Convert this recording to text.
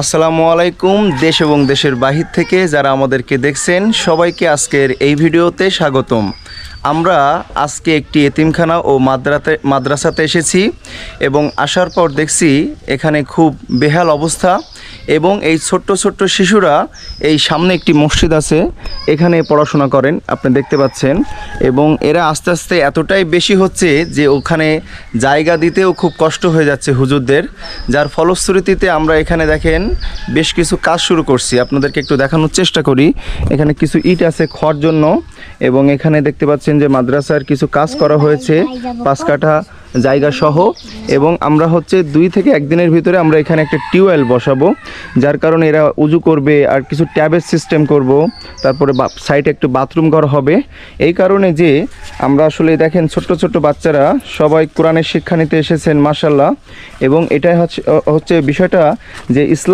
আসসালামু আলাইকুম। দেশ এবং দেশের বাহির থেকে যারা আমাদেরকে দেখছেন সবাইকে আজকের এই ভিডিওতে স্বাগতম। আমরা আজকে একটি এতিমখানা ও মাদ্রাসাতে এসেছি এবং আসার পর দেখছি এখানে খুব বেহাল অবস্থা এবং এই ছোট্ট ছোট্ট শিশুরা এই সামনে একটি মসজিদ আছে, এখানে পড়াশোনা করেন আপনি দেখতে পাচ্ছেন। এবং এরা আস্তে আস্তে এতটাই বেশি হচ্ছে যে ওখানে জায়গা দিতেও খুব কষ্ট হয়ে যাচ্ছে হুজুরদের, যার ফলশ্রুতিতে আমরা এখানে দেখেন বেশ কিছু কাজ শুরু করছি। আপনাদেরকে একটু দেখানোর চেষ্টা করি। এখানে কিছু ইট আছে খড় জন্য এবং এখানে দেখতে পাচ্ছেন যে মাদ্রাসার কিছু কাজ করা হয়েছে 5 কাঠা জায়গা সহ। এবং আমরা 2 থেকে 1 দিনের ভিতরে আমরা এখানে একটা টিউবওয়েল বসাবো, যার কারণে এরা উজু করবে আর কিছু ট্যাবের সিস্টেম করব, তারপরে সাইডে একটু বাথরুম ঘর হবে। এই কারণে যে আমরা আসলে দেখেন ছোট্ট ছোট্ট বাচ্চারা সবাই কোরআনের শিক্ষা নিতে এসেছেন মাশাআল্লাহ। এবং এটাই হচ্ছে বিষয়টা যে ইসলাম